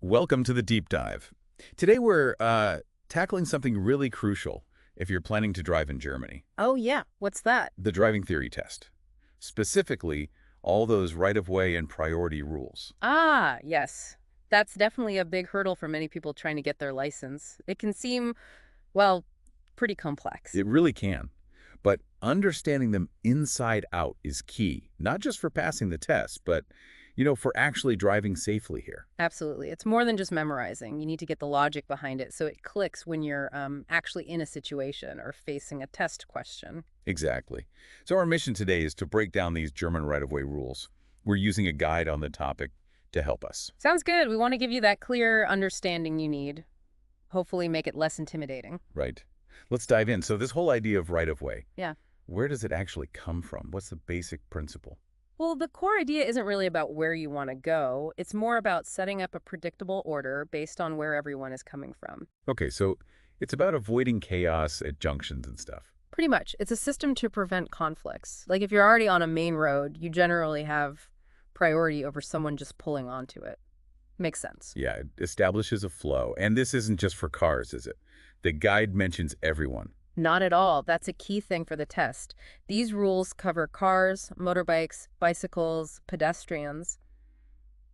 Welcome to the deep dive. Today we're tackling something really crucial if you're planning to drive in Germany, Oh, yeah. What's that? the driving theory test. Specifically, all those right-of-way and priority rules. Ah, yes. That's definitely a big hurdle for many people trying to get their license. It can seem, well, pretty complex. It really can. But understanding them inside out is key, not just for passing the test, but, for actually driving safely here. Absolutely. It's more than just memorizing. You need to get the logic behind it so it clicks when you're actually in a situation or facing a test question. Exactly. So our mission today is to break down these German right-of-way rules. We're using a guide on the topic to help us. Sounds good. We want to give you that clear understanding you need. Hopefully make it less intimidating. Right. Let's dive in. So this whole idea of right-of-way, Yeah. where does it actually come from? What's the basic principle? Well, the core idea isn't really about where you want to go. It's more about setting up a predictable order based on where everyone is coming from. Okay, so it's about avoiding chaos at junctions and stuff. Pretty much. It's a system to prevent conflicts. Like if you're already on a main road, you generally have priority over someone just pulling onto it. Makes sense. Yeah, it establishes a flow. And this isn't just for cars, is it? The guide mentions everyone. Not at all. That's a key thing for the test. These rules cover cars, motorbikes, bicycles, pedestrians,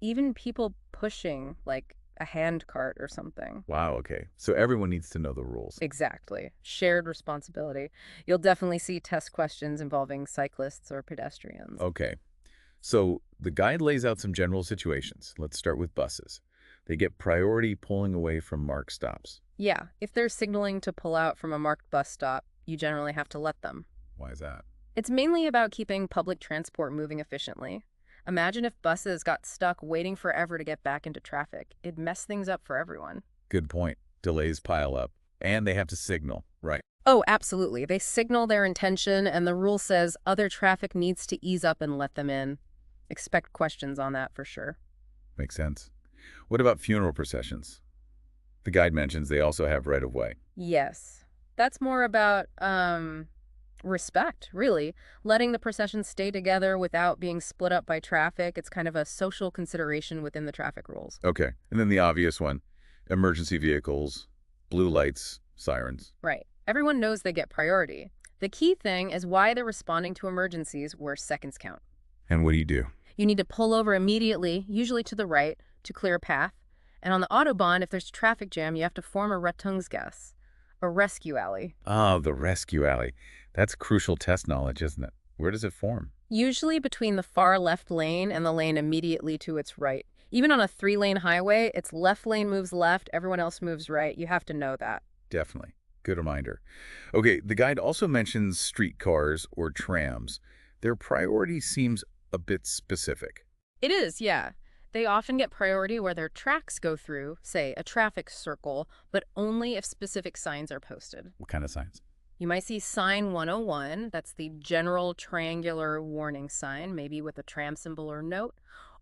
even people pushing like a hand cart or something. Wow, okay. So everyone needs to know the rules. Exactly. Shared responsibility. You'll definitely see test questions involving cyclists or pedestrians. Okay. So the guide lays out some general situations. Let's start with buses. They get priority pulling away from marked stops. Yeah, if they're signaling to pull out from a marked bus stop, you generally have to let them. Why is that? It's mainly about keeping public transport moving efficiently. Imagine if buses got stuck waiting forever to get back into traffic. It'd mess things up for everyone. Good point. Delays pile up. And they have to signal. Right. Oh, absolutely. They signal their intention, and the rule says other traffic needs to ease up and let them in. Expect questions on that for sure. Makes sense. What about funeral processions? The guide mentions they also have right-of-way. Yes. That's more about, respect, really. Letting the procession stay together without being split up by traffic. It's kind of a social consideration within the traffic rules. Okay. And then the obvious one, emergency vehicles, blue lights, sirens. Right. Everyone knows they get priority. The key thing is why they're responding to emergencies where seconds count. And what do you do? You need to pull over immediately, usually to the right, to clear a path. And on the Autobahn, if there's a traffic jam, you have to form a Rettungsgasse, a rescue alley. Ah, the rescue alley. That's crucial test knowledge, isn't it? Where does it form? Usually between the far left lane and the lane immediately to its right. Even on a 3-lane highway, its left lane moves left, everyone else moves right. You have to know that. Definitely. Good reminder. Okay, the guide also mentions streetcars or trams. Their priority seems a bit specific. It is, yeah. They often get priority where their tracks go through, say, a traffic circle, but only if specific signs are posted. What kind of signs? You might see sign 101, that's the general triangular warning sign, maybe with a tram symbol or note,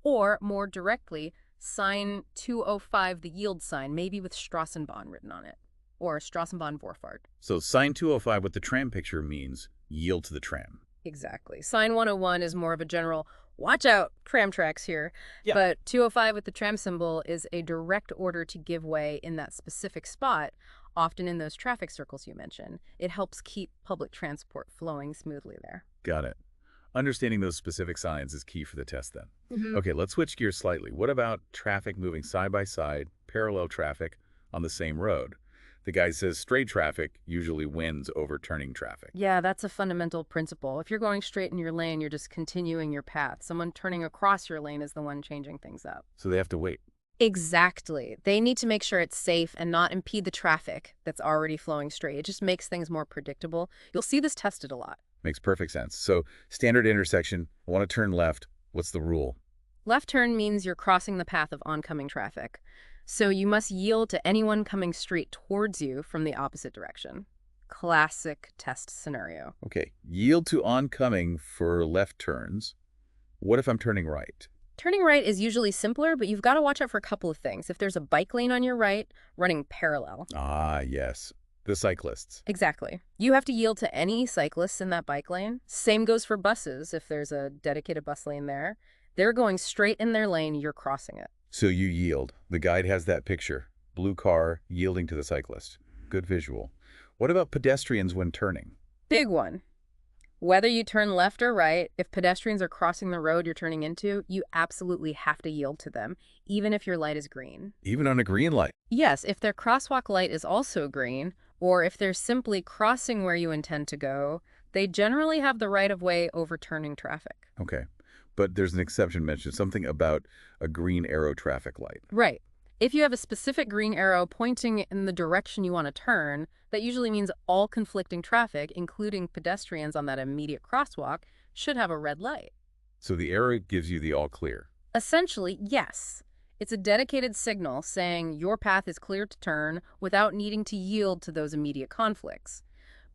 or more directly, sign 205, the yield sign, maybe with Straßenbahn written on it, or Straßenbahnvorfahrt. So sign 205 with the tram picture means yield to the tram. Exactly. Sign 101 is more of a general, watch out, tram tracks here. Yeah. But 205 with the tram symbol is a direct order to give way in that specific spot, often in those traffic circles you mentioned. It helps keep public transport flowing smoothly there. Got it. Understanding those specific signs is key for the test then. Mhm. Okay, let's switch gears slightly. What about traffic moving side by side, parallel traffic on the same road? The guy says straight traffic usually wins over turning traffic. Yeah, that's a fundamental principle. If you're going straight in your lane, you're just continuing your path. Someone turning across your lane is the one changing things up. So they have to wait. Exactly. They need to make sure it's safe and not impede the traffic that's already flowing straight. It just makes things more predictable. You'll see this tested a lot. Makes perfect sense. So standard intersection, I want to turn left. What's the rule? Left turn means you're crossing the path of oncoming traffic. So you must yield to anyone coming straight towards you from the opposite direction. Classic test scenario. Okay, yield to oncoming for left turns. What if I'm turning right? Turning right is usually simpler, but you've got to watch out for a couple of things. If there's a bike lane on your right, running parallel. Ah, yes. The cyclists. Exactly. You have to yield to any cyclists in that bike lane. Same goes for buses if there's a dedicated bus lane there. They're going straight in their lane, you're crossing it. So you yield. The guide has that picture. Blue car yielding to the cyclist. Good visual. What about pedestrians when turning? Big one. Whether you turn left or right, if pedestrians are crossing the road you're turning into, you absolutely have to yield to them, even if your light is green. Even on a green light. Yes, if their crosswalk light is also green, or if they're simply crossing where you intend to go, they generally have the right of way over turning traffic. Okay. But there's an exception mentioned, something about a green arrow traffic light. Right. If you have a specific green arrow pointing in the direction you want to turn, that usually means all conflicting traffic, including pedestrians on that immediate crosswalk, should have a red light. So the arrow gives you the all clear. Essentially, yes. It's a dedicated signal saying your path is clear to turn without needing to yield to those immediate conflicts,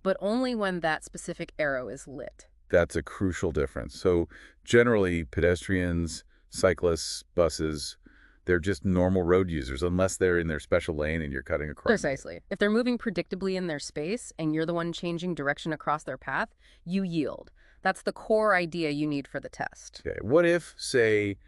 but only when that specific arrow is lit. That's a crucial difference. So generally, pedestrians, cyclists, buses, they're just normal road users unless they're in their special lane and you're cutting across. Precisely. If they're moving predictably in their space and you're the one changing direction across their path, you yield. That's the core idea you need for the test. Okay. What if, say,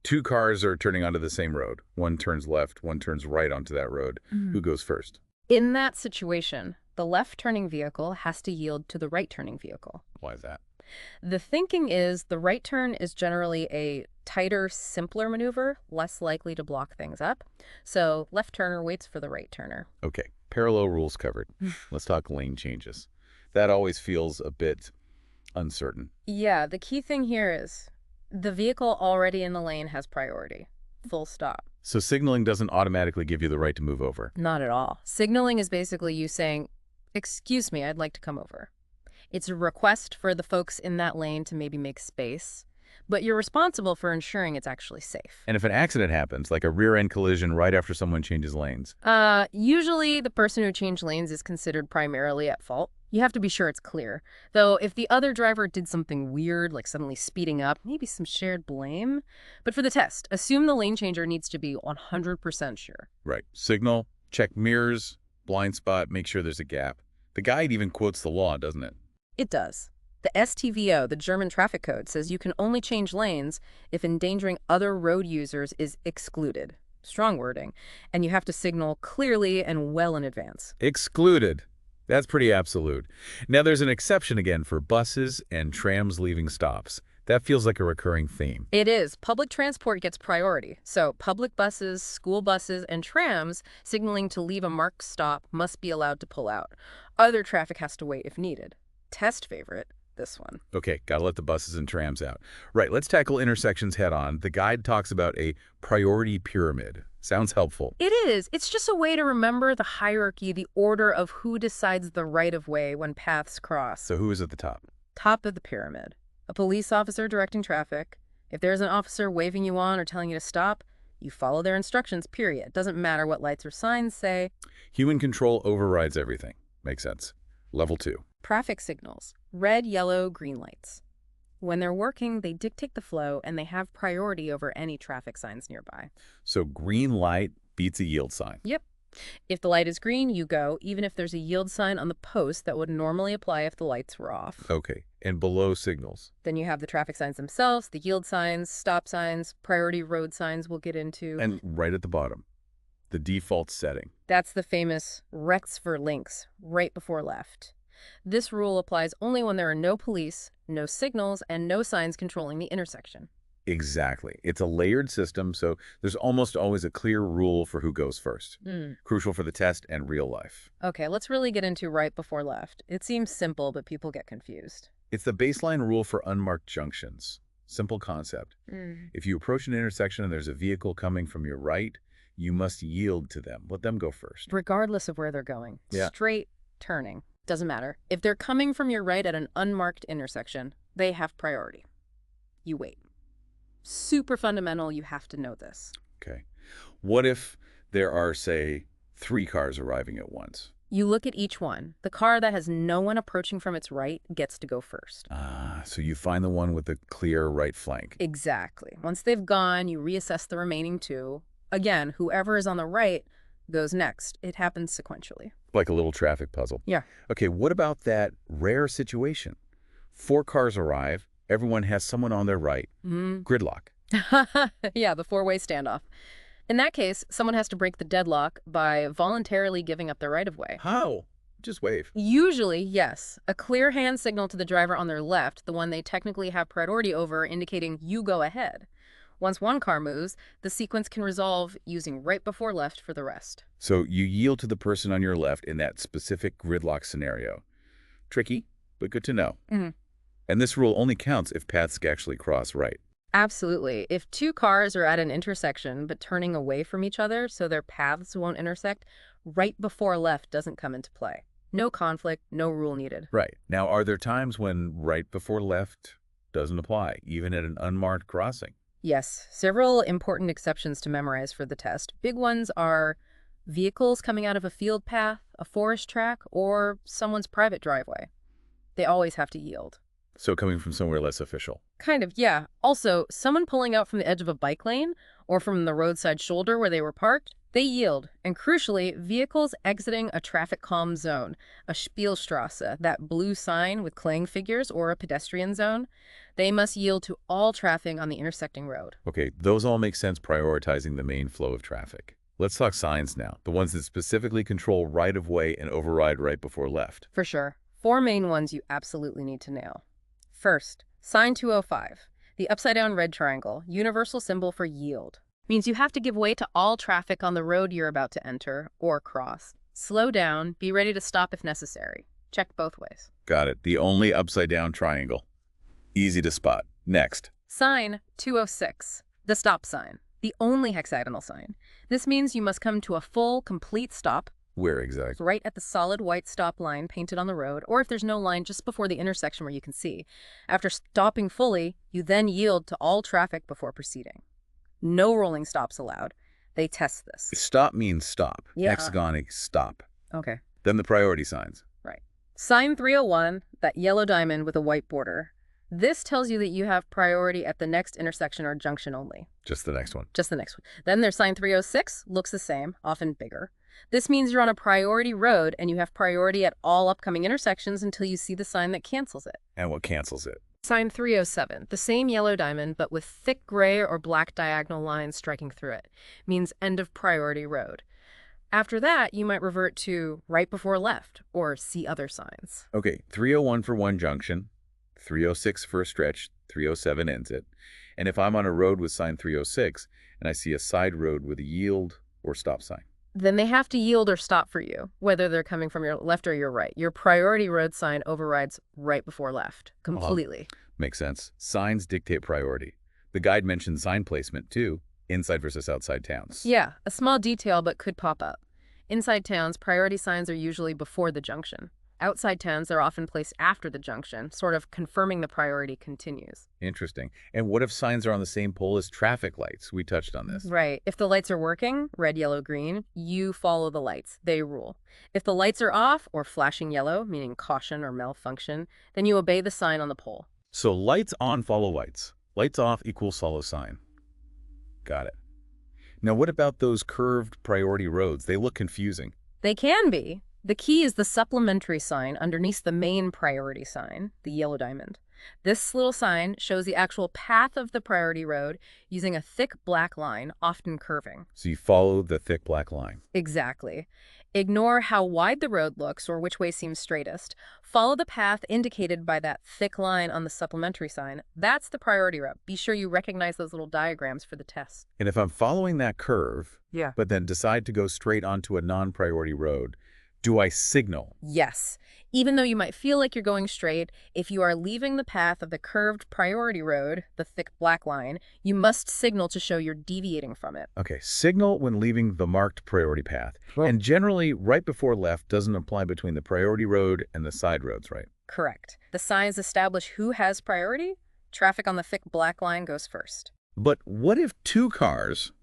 two cars are turning onto the same road? One turns left, one turns right onto that road. Who goes first? In that situation, the left-turning vehicle has to yield to the right-turning vehicle. Why is that? The thinking is the right turn is generally a tighter, simpler maneuver, less likely to block things up. So left turner waits for the right turner. Okay. Parallel rules covered. Let's talk lane changes. That always feels a bit uncertain. Yeah, the key thing here is the vehicle already in the lane has priority. Full stop. So signaling doesn't automatically give you the right to move over. Not at all. Signaling is basically you saying, "Excuse me, I'd like to come over." It's a request for the folks in that lane to maybe make space, but you're responsible for ensuring it's actually safe. And if an accident happens, like a rear-end collision right after someone changes lanes, Usually the person who changed lanes is considered primarily at fault. You have to be sure it's clear. Though if the other driver did something weird, like suddenly speeding up, maybe some shared blame. But for the test, assume the lane changer needs to be 100% sure. right, signal, check mirrors, blind spot, make sure there's a gap. The guide even quotes the law, doesn't it? It does. The STVO, the German traffic code, says you can only change lanes if endangering other road users is excluded. Strong wording. And you have to signal clearly and well in advance. Excluded. That's pretty absolute. Now there's an exception again for buses and trams leaving stops. That feels like a recurring theme. It is. Public transport gets priority. So public buses, school buses, and trams signaling to leave a marked stop must be allowed to pull out. Other traffic has to wait if needed. Test favorite, this one. Okay, gotta let the buses and trams out. Right, let's tackle intersections head on. The guide talks about a priority pyramid. Sounds helpful. It is. It's just a way to remember the hierarchy, the order of who decides the right of way when paths cross. So who is at the top? Top of the pyramid. A police officer directing traffic. If there's an officer waving you on or telling you to stop, you follow their instructions, period. Doesn't matter what lights or signs say. Human control overrides everything. Makes sense. Level 2. Traffic signals. Red, yellow, green lights. When they're working, they dictate the flow and they have priority over any traffic signs nearby. So green light beats a yield sign. Yep. If the light is green, you go, even if there's a yield sign on the post that would normally apply if the lights were off. Okay, and below signals. Then you have the traffic signs themselves, the yield signs, stop signs, priority road signs we'll get into. And right at the bottom, the default setting. That's the famous rechts for links, right before left. This rule applies only when there are no police, no signals, and no signs controlling the intersection. Exactly. It's a layered system, so there's almost always a clear rule for who goes first. Crucial for the test and real life. Okay, let's really get into right before left. It seems simple, but people get confused. It's the baseline rule for unmarked junctions. Simple concept. If you approach an intersection and there's a vehicle coming from your right, you must yield to them. Let them go first. Regardless of where they're going. Yeah. Straight turning. Doesn't matter. If they're coming from your right at an unmarked intersection, they have priority. You wait. Super fundamental, you have to know this. Okay. What if there are, say, 3 cars arriving at once? You look at each one. The car that has no one approaching from its right gets to go first. So you find the one with the clear right flank. Exactly. Once they've gone, you reassess the remaining 2. Again, whoever is on the right goes next. It happens sequentially. Like a little traffic puzzle. Yeah. Okay, what about that rare situation? 4 cars arrive, everyone has someone on their right. Gridlock. Yeah, the four-way standoff. In that case, someone has to break the deadlock by voluntarily giving up their right-of-way. How? Just wave. Usually, yes. A clear hand signal to the driver on their left, the one they technically have priority over, indicating you go ahead. Once one car moves, the sequence can resolve using right before left for the rest. So you yield to the person on your left in that specific gridlock scenario. Tricky, but good to know. Mhm. And this rule only counts if paths actually cross right. Absolutely. If two cars are at an intersection but turning away from each other so their paths won't intersect, right before left doesn't come into play. No conflict, no rule needed. Right. Now, are there times when right before left doesn't apply, even at an unmarked crossing? Yes, several important exceptions to memorize for the test. Big ones are vehicles coming out of a field path, a forest track, or someone's private driveway. They always have to yield. So coming from somewhere less official. Kind of, yeah. Also, someone pulling out from the edge of a bike lane or from the roadside shoulder where they were parked, they yield. And crucially, vehicles exiting a traffic calm zone, a Spielstraße, that blue sign with clang figures, or a pedestrian zone, they must yield to all traffic on the intersecting road. Okay, those all make sense prioritizing the main flow of traffic. Let's talk signs now, the ones that specifically control right-of-way and override right before left. For sure. Four main ones you absolutely need to nail. First, sign 205, the upside-down red triangle, universal symbol for yield. Means you have to give way to all traffic on the road you're about to enter or cross. Slow down, be ready to stop if necessary. Check both ways. Got it. The only upside-down triangle. Easy to spot. Next. Sign 206, the stop sign, the only hexagonal sign. This means you must come to a full, complete stop Where exactly? right at the solid white stop line painted on the road, or if there's no line, just before the intersection where you can see. After stopping fully, you then yield to all traffic before proceeding. No rolling stops allowed. They test this. Stop means stop. Yeah. Hexagonic stop. Okay. Then the priority signs. Right. Sign 301, that yellow diamond with a white border. This tells you that you have priority at the next intersection or junction only. Just the next one. Just the next one. Then there's sign 306, looks the same, often bigger. This means you're on a priority road and you have priority at all upcoming intersections until you see the sign that cancels it. And what cancels it? Sign 307, the same yellow diamond but with thick gray or black diagonal lines striking through it, means end of priority road. After that, you might revert to right before left or see other signs. Okay, 301 for one junction, 306 for a stretch, 307 ends it. And if I'm on a road with sign 306 and I see a side road with a yield or stop sign. Then they have to yield or stop for you, whether they're coming from your left or your right. Your priority road sign overrides right before left, completely. Makes sense. Signs dictate priority. The guide mentioned sign placement too, inside versus outside towns. Yeah, a small detail but could pop up. Inside towns, priority signs are usually before the junction. Outside towns, they're often placed after the junction, sort of confirming the priority continues. Interesting. And what if signs are on the same pole as traffic lights? We touched on this. Right. If the lights are working, red, yellow, green, you follow the lights. They rule. If the lights are off or flashing yellow, meaning caution or malfunction, then you obey the sign on the pole. So lights on follow lights. Lights off equals follow sign. Got it. Now what about those curved priority roads? They look confusing. They can be. The key is the supplementary sign underneath the main priority sign, the yellow diamond. This little sign shows the actual path of the priority road using a thick black line, often curving. So you follow the thick black line. Exactly. Ignore how wide the road looks or which way seems straightest. Follow the path indicated by that thick line on the supplementary sign. That's the priority route. Be sure you recognize those little diagrams for the test. And if I'm following that curve, Yeah. but then decide to go straight onto a non-priority road, do I signal? Yes. Even though you might feel like you're going straight, if you are leaving the path of the curved priority road, the thick black line, you must signal to show you're deviating from it. Okay, signal when leaving the marked priority path. Well- And generally, right before left doesn't apply between the priority road and the side roads, right? Correct. The signs establish who has priority. Traffic on the thick black line goes first. But what if two cars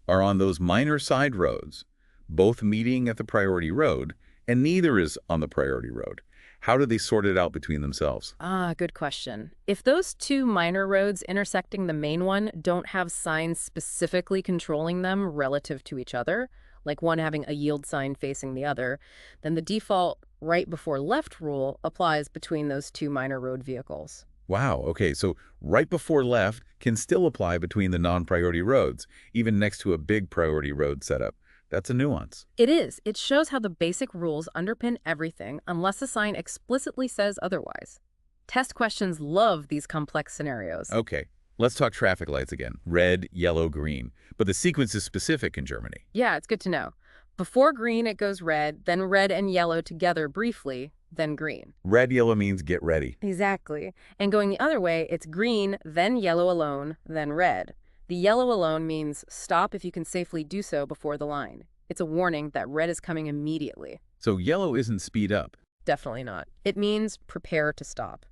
are on those minor side roads, both meeting at the priority road, and neither is on the priority road? How do they sort it out between themselves? Ah, good question. If those two minor roads intersecting the main one don't have signs specifically controlling them relative to each other, like one having a yield sign facing the other, then the default right before left rule applies between those two minor road vehicles. Wow, okay, so right before left can still apply between the non-priority roads, even next to a big priority road setup. That's a nuance. It is. It shows how the basic rules underpin everything unless a sign explicitly says otherwise. Test questions love these complex scenarios. Okay, let's talk traffic lights again. Red, yellow, green. But the sequence is specific in Germany. Yeah, it's good to know. Before green, it goes red, then red and yellow together briefly, then green. Red, yellow means get ready. Exactly. And going the other way, it's green, then yellow alone, then red. The yellow alone means stop if you can safely do so before the line. It's a warning that red is coming immediately. So yellow isn't speed up. Definitely not. It means prepare to stop.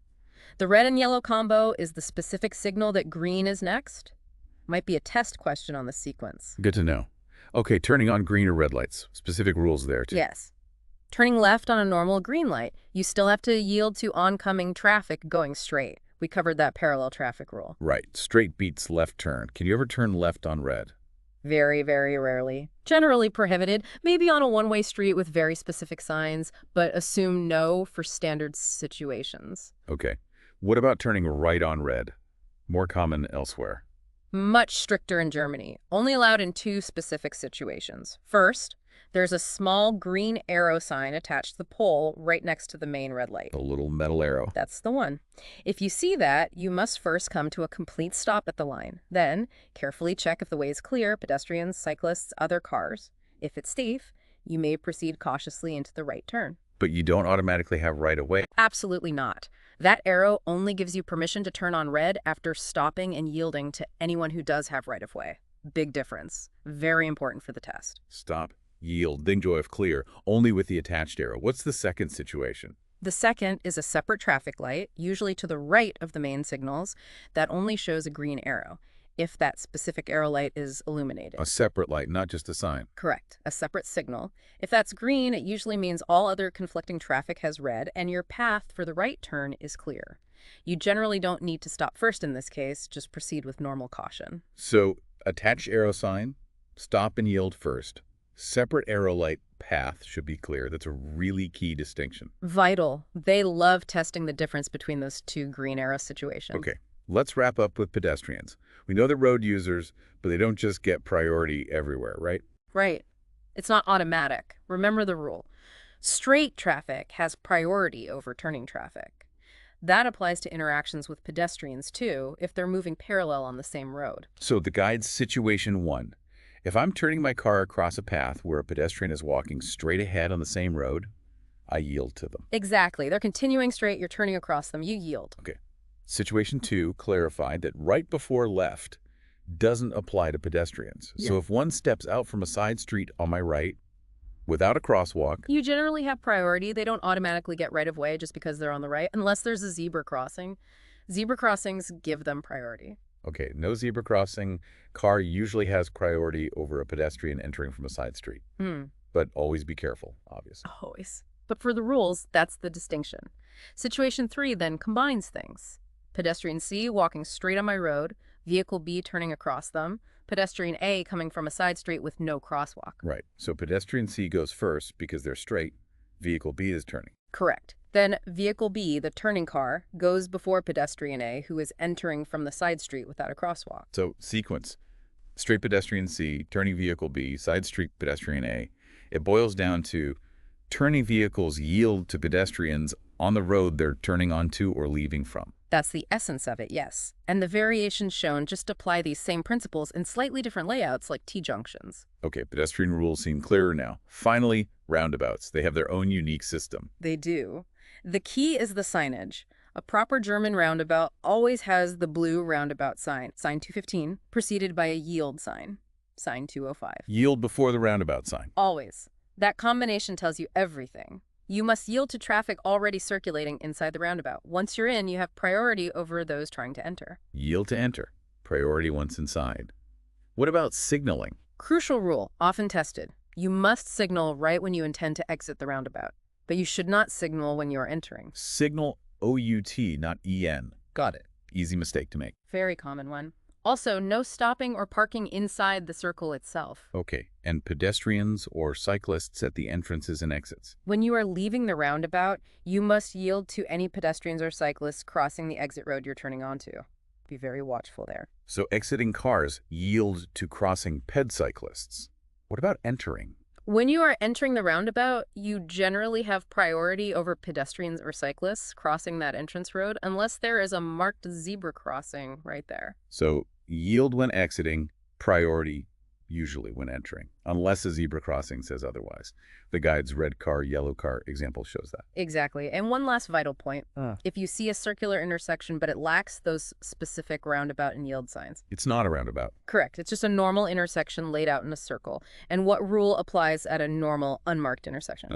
The red and yellow combo is the specific signal that green is next. Might be a test question on the sequence. Good to know. Okay, turning on green or red lights. Specific rules there, too. Yes. Turning left on a normal green light, you still have to yield to oncoming traffic going straight. We covered that parallel traffic rule. Right. Straight beats left turn. Can you ever turn left on red? Very, very rarely. Generally prohibited, maybe on a one-way street with very specific signs, but assume no for standard situations. Okay. What about turning right on red? More common elsewhere. Much stricter in Germany, only allowed in two specific situations. First, there's a small green arrow sign attached to the pole right next to the main red light. A little metal arrow. That's the one. If you see that, you must first come to a complete stop at the line. Then, carefully check if the way is clear, pedestrians, cyclists, other cars. If it's safe, you may proceed cautiously into the right turn. But you don't automatically have right of way. Absolutely not. That arrow only gives you permission to turn on red after stopping and yielding to anyone who does have right of way. Big difference. Very important for the test. Stop, yield, then go if clear, only with the attached arrow. What's the second situation? The second is a separate traffic light, usually to the right of the main signals, that only shows a green arrow, if that specific arrow light is illuminated. A separate light, not just a sign. Correct. A separate signal. If that's green, it usually means all other conflicting traffic has red and your path for the right turn is clear. You generally don't need to stop first in this case, just proceed with normal caution. So, attached arrow sign, stop and yield first. Separate arrow light path should be clear. That's a really key distinction. Vital. They love testing the difference between those two green arrow situations. Okay, let's wrap up with pedestrians. We know they're road users, but they don't just get priority everywhere, right? Right. It's not automatic. Remember the rule. Straight traffic has priority over turning traffic. That applies to interactions with pedestrians, too, if they're moving parallel on the same road. So the guide's situation 1. If I'm turning my car across a path where a pedestrian is walking straight ahead on the same road, I yield to them. Exactly. They're continuing straight, you're turning across them, you yield. Okay. Situation 2 clarified that right before left doesn't apply to pedestrians. Yeah. So if one steps out from a side street on my right without a crosswalk, You generally have priority. They don't automatically get right of way just because they're on the right, unless there's a zebra crossing. Zebra crossings give them priority. okay, no zebra crossing, car usually has priority over a pedestrian entering from a side street. But always be careful, obviously. Always. But for the rules, that's the distinction. Situation 3 then combines things. Pedestrian C walking straight on my road, vehicle B turning across them, pedestrian A coming from a side street with no crosswalk. Right, so pedestrian C goes first because they're straight, vehicle B is turning. Correct. Then vehicle B, the turning car, goes before pedestrian A, who is entering from the side street without a crosswalk. So sequence, straight pedestrian C, turning vehicle B, side street pedestrian A. It boils down to turning vehicles yield to pedestrians on the road they're turning onto or leaving from. That's the essence of it, yes. And the variations shown just apply these same principles in slightly different layouts like T-junctions. Okay, pedestrian rules seem clearer now. Finally, roundabouts. They have their own unique system. They do. The key is the signage. A proper German roundabout always has the blue roundabout sign, sign 215, preceded by a yield sign, sign 205. Yield before the roundabout sign. Always. That combination tells you everything. You must yield to traffic already circulating inside the roundabout. Once you're in, you have priority over those trying to enter. Yield to enter. Priority once inside. What about signaling? Crucial rule, often tested. You must signal right when you intend to exit the roundabout, but you should not signal when you're entering. Signal OUT, not EN. Got it. Easy mistake to make. Very common one. Also, no stopping or parking inside the circle itself. Okay, and pedestrians or cyclists at the entrances and exits. When you are leaving the roundabout, you must yield to any pedestrians or cyclists crossing the exit road you're turning onto. Be very watchful there. So exiting cars yield to crossing ped cyclists. What about entering? When you are entering the roundabout, you generally have priority over pedestrians or cyclists crossing that entrance road unless there is a marked zebra crossing right there. So yield when exiting, priority usually when entering, unless a zebra crossing says otherwise. The guide's red car, yellow car example shows that. Exactly. And one last vital point. If you see a circular intersection but it lacks those specific roundabout and yield signs. It's not a roundabout. Correct. It's just a normal intersection laid out in a circle. And what rule applies at a normal unmarked intersection?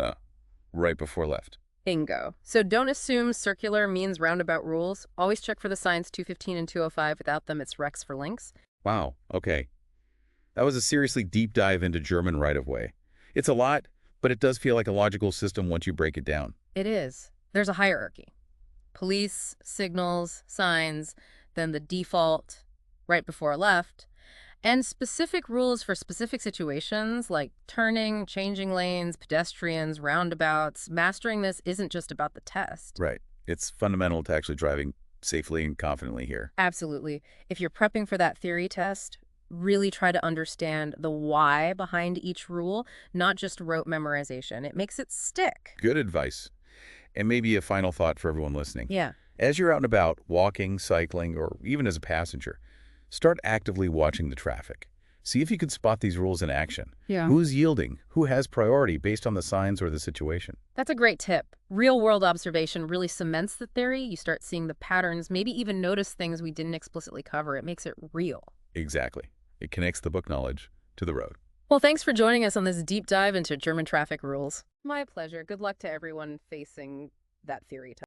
Right before left. Bingo. So don't assume circular means roundabout rules. Always check for the signs 215 and 205. Without them, it's Rex for links. Wow, okay. That was a seriously deep dive into German right-of-way. It's a lot, but it does feel like a logical system once you break it down. It is. There's a hierarchy. Police, signals, signs, then the default, right before left, and specific rules for specific situations like turning, changing lanes, pedestrians, roundabouts. Mastering this isn't just about the test. Right. It's fundamental to actually driving safely and confidently here. Absolutely. If you're prepping for that theory test, really try to understand the why behind each rule, not just rote memorization. It makes it stick. Good advice. And maybe a final thought for everyone listening. Yeah. As you're out and about, walking, cycling, or even as a passenger, start actively watching the traffic. See if you can spot these rules in action. Yeah. Who's yielding? Who has priority based on the signs or the situation? That's a great tip. Real-world observation really cements the theory. You start seeing the patterns, maybe even notice things we didn't explicitly cover. It makes it real. Exactly. It connects the book knowledge to the road. Well, thanks for joining us on this deep dive into German traffic rules. My pleasure. Good luck to everyone facing that theory test.